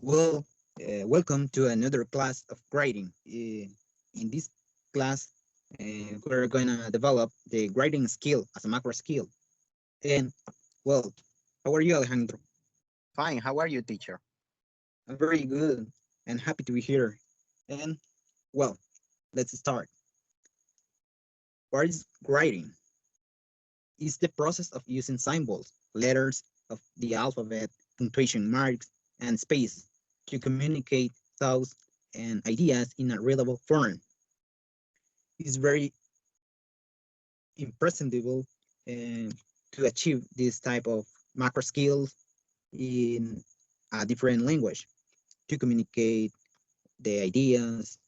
Well, Welcome to another class of grading. In this class, we're going to develop the grading skill as a macro skill. And, well, how are you, Alejandro? Fine, how are you, teacher? I'm very good and happy to be here. And, well, let's start. What is grading? It's the process of using symbols, letters of the alphabet, punctuation marks, and space to communicate thoughts and ideas in a readable form. It's very imprescindible uh, to achieve this type of macro skills in a different language to communicate the ideas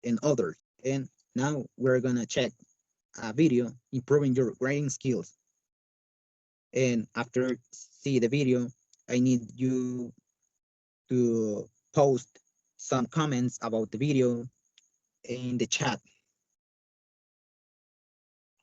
and others. And now we're gonna check a video improving your writing skills. And after see the video, I need you to post some comments about the video in the chat.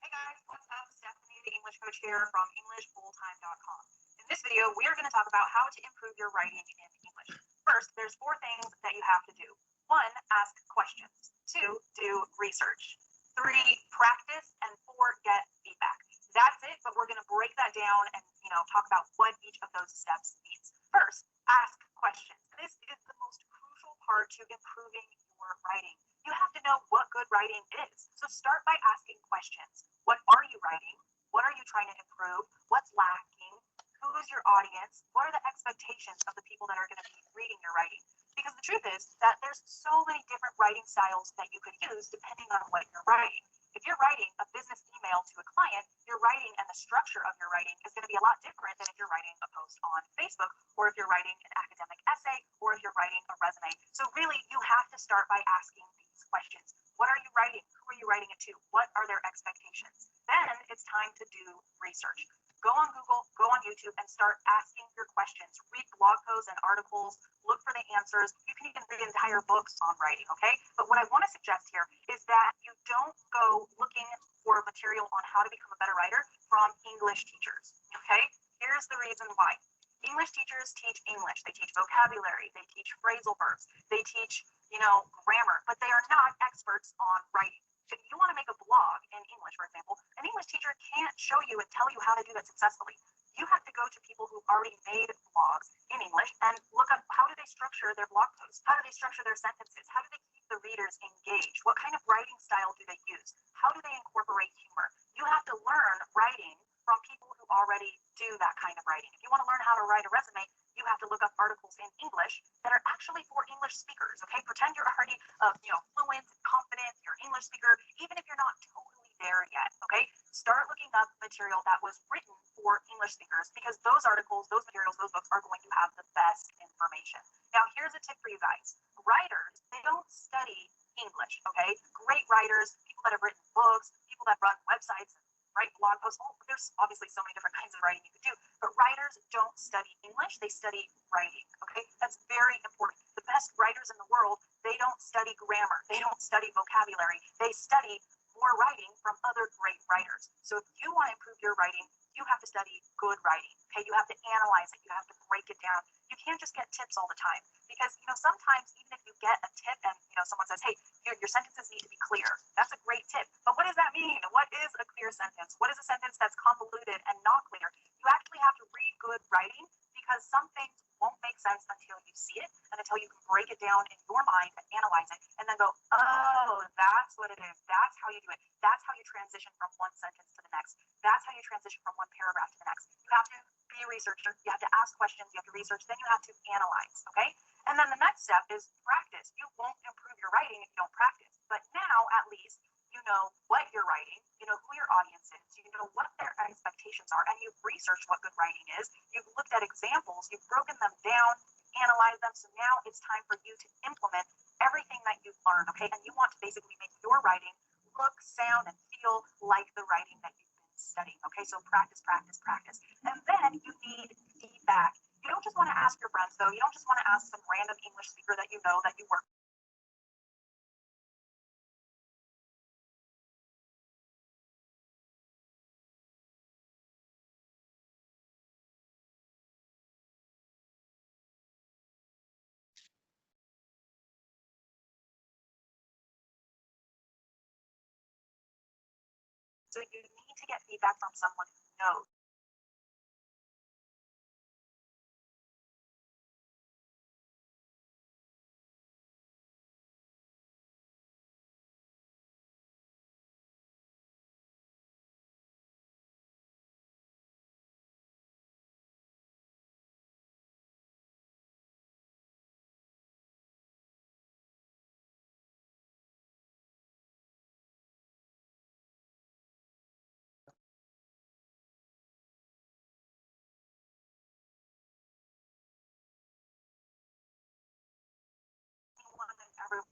Hey guys, what's up? Stephanie, the English coach here from EnglishFullTime.com. In this video, we are going to talk about how to improve your writing in English. First, there's four things that you have to do. One, ask questions. Two, do research. Three, practice. And four, get feedback. That's it, but we're going to break that down and talk about what each of those steps means. First, ask questions. This is the most crucial part to improving your writing. You have to know what good writing is. So start by asking questions. What are you writing? What are you trying to improve? What's lacking? Who is your audience? What are the expectations of the people that are going to be reading your writing? Because the truth is that there's so many different writing styles that you could use depending on what you're writing. If you're writing a business email to a client, your writing and the structure of your writing is going to be a lot different than if you're writing a post on Facebook, or if you're writing an academic essay, or if you're writing a resume. So really, you have to start by asking these questions. What are you writing? Who are you writing it to? What are their expectations? Then it's time to do research. Go on Google, go on YouTube, and start asking your questions. Read blog posts and articles, look for the answers. You can even read entire books on writing, okay? But what I want to suggest here is that you don't go looking for material on how to become a better writer from English teachers, okay? Here's the reason why. English teachers teach English. They teach vocabulary. They teach phrasal verbs. They teach, grammar, but they are not experts on writing. If you want to make a blog in English, for example, an English teacher can't show you and tell you how to do that successfully. You have to go to people who've already made blogs in English and look up how do they structure their blog posts? How do they structure their sentences? How do they keep the readers engaged? What kind of writing style do they use? How do they incorporate humor? You have to learn writing from people who already do that kind of writing. If you want to learn how to write a resume, you have to look up articles in English that are actually for English speakers. Okay, pretend you're already, fluent, confident, you're an English speaker, even if you're not totally there yet. Okay, start looking up material that was written for English speakers because those articles, those materials, those books are going to have the best information. Now, here's a tip for you guys. Writers, they don't study English. Okay, great writers, people that have written books, people that run websites, write blog posts. Well, there's obviously so many different kinds of writing you could do, but writers don't study English, they study writing. Okay, that's very important. The best writers in the world, they don't study grammar, they don't study vocabulary, they study more writing from other great writers. So if you want to improve your writing, you have to study good writing. Okay, you have to analyze it, you have to break it down. You can't just get tips all the time because sometimes even if you get a tip and someone says, hey, your sentences need to be clear, that's a great tip. But what does that mean? What is a clear sentence? What is a sentence that's convoluted and not clear? You actually have to read good writing because some things won't make sense until you see it and until you can break it down in your mind and analyze it and then go, oh, that's what it is. That's how you do it. That's how you transition from one sentence to the next. That's how you transition from one paragraph to the next. You have to be a researcher. You have to ask questions. You have to research. Then you have to analyze. Okay. And then the next step is practice. You won't improve your writing if you don't practice. But now, at least, you know what you're writing, you know who your audience is, you know what their expectations are, and you've researched what good writing is. You've looked at examples, you've broken them down, analyzed them. So now it's time for you to implement everything that you've learned, okay? And you want to basically make your writing look, sound, and feel like the writing that you've been studying, okay? So practice, practice, practice. And then you need feedback. You don't just want to ask your friends, though. You don't just want to ask some random English speaker that you know that you work So you need to get feedback from someone who knows. Anyone and everyone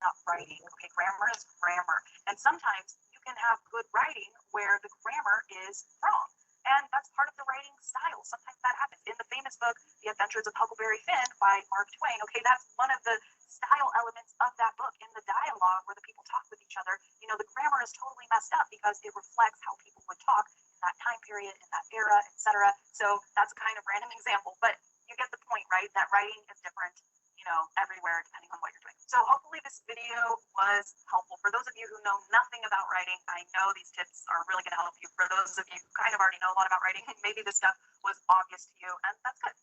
not writing. Okay, grammar is grammar. And sometimes you can have good writing where the grammar is wrong. And that's part of the writing style. Sometimes that happens. In the famous book, The Adventures of Huckleberry Finn by Mark Twain, okay, that's one of the style elements of that book. In the dialogue where the people talk with each other, you know, the grammar is totally messed up because it reflects how people would talk in that time period, in that era, etc. So that's a kind of random example, but you get the point, right? That writing is different, you know, everywhere depending on what you're doing. So hopefully this video was helpful. For those of you who know nothing about writing, I know these tips are really going to help you. For those of you who kind of already know a lot about writing, maybe this stuff was obvious to you, and that's good.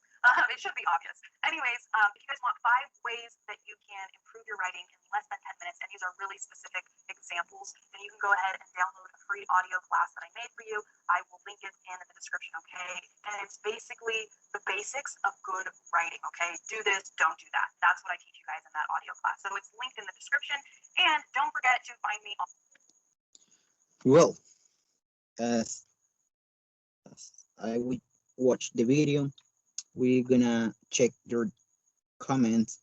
It should be obvious. Anyways, if you guys want 5 ways that you can improve your writing in less than 10 minutes, and these are really specific examples, then you can go ahead and download a free audio class that I made for you. I will link it in the description, okay? And it's basically the basics of good writing, okay? Do this, don't do that. That's what I teach you guys in that audio class. So it's linked in the description. And don't forget to find me on. Well, as I would watch the video, we're gonna check your comments,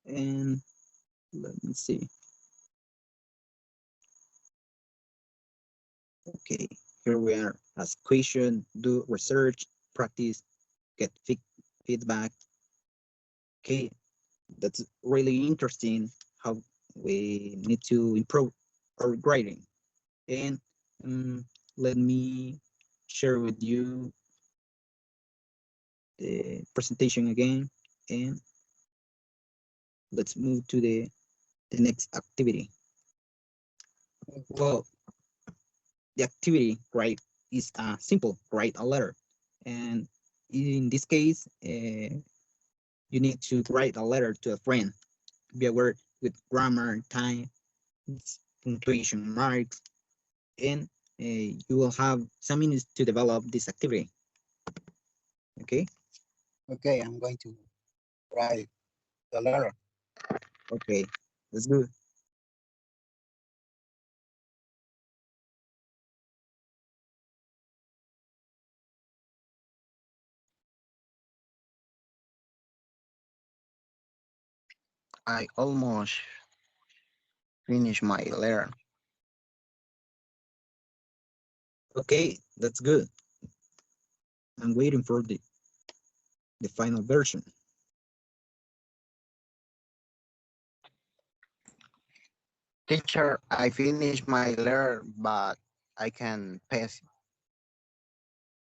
and let me see. Okay, here we are. Ask question, do research, practice, get feedback. Okay, that's really interesting how we need to improve our grading. And let me share with you the presentation again, and let's move to the next activity. Well, the activity, right, is simple. Write a letter, and in this case, you need to write a letter to a friend. Be aware with grammar, time, punctuation marks, and you will have some minutes to develop this activity. Okay. Okay, I'm going to write the letter. Okay, that's good. I almost finished my letter. Okay, that's good. I'm waiting for the final version. Teacher, I finished my letter, but I can paste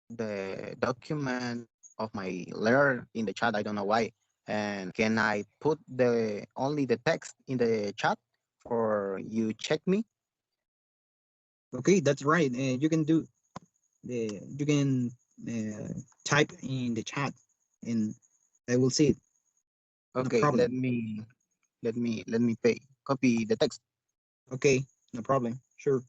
the document of my letter in the chat. I don't know why. And can I put the only the text in the chat for you check me? Okay, that's right. You can do you can type in the chat, and I will see it. No Okay, problem. let me pay copy the text. Okay, no problem. Sure.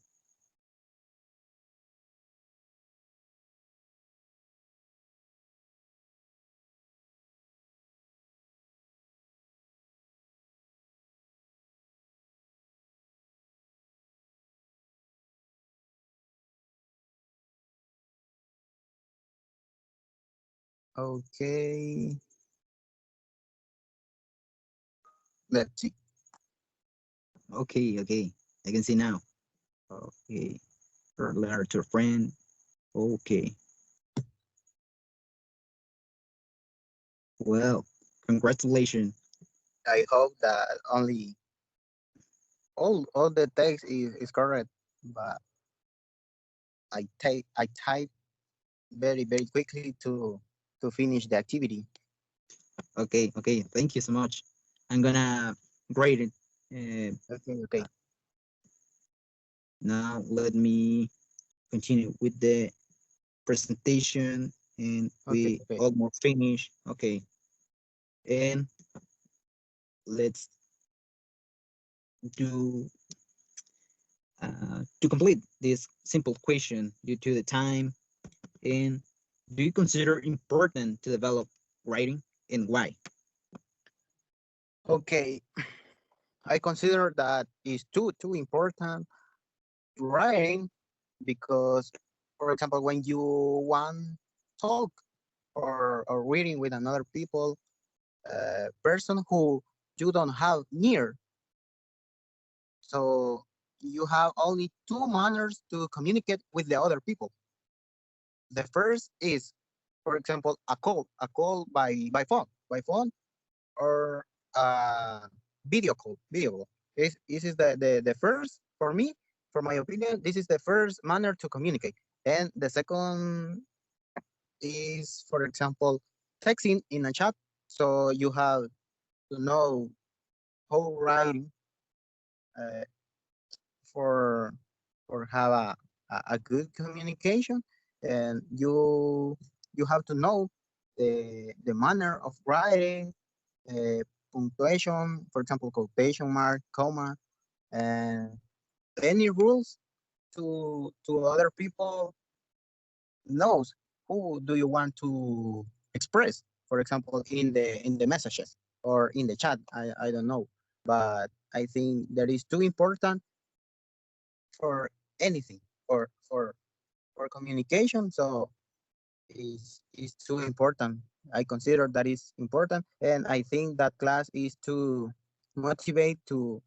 Okay. Let's see. Okay, okay. I can see now. Okay. Or letter to a friend. Okay. Well, congratulations. I hope that only all the text is correct, but I type very quickly to finish the activity. Okay, okay. Thank you so much. I'm gonna grade it. Okay. Now let me continue with the presentation, and we Okay. almost finished. Okay, and let's do to complete this simple question due to the time. And do you consider important to develop writing, and why? Okay. I consider that is too important writing because, for example, when you want talk or reading with another people, person who you don't have near, so you have only two manners to communicate with the other people. The first is, for example, a call by phone, or video call, video call. This is the first for me, for my opinion. This is the first manner to communicate, and the second is, for example, texting in a chat. So you have to know how writing uh, for have a good communication, and you have to know the manner of writing, uh, punctuation, for example, quotation mark, comma, and any rules to other people knows who do you want to express. For example, in the messages or in the chat, I don't know, but I think that is too important for anything, for communication. So is too important. I consider that is important, and I think that class is to motivate to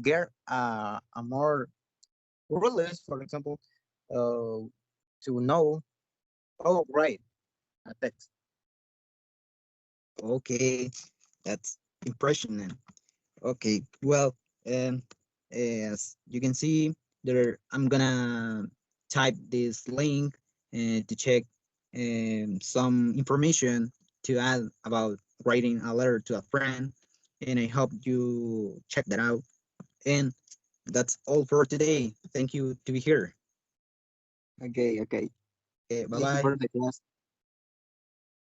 get a more rules, for example, uh, to know, oh, right, a text. Okay, that's impressionant. Okay, well, um, as you can see there, I'm gonna type this link to check some information to add about writing a letter to a friend, and I hope you check that out. And that's all for today. Thank you to be here. Okay. Okay, bye Thank you for bye. the class.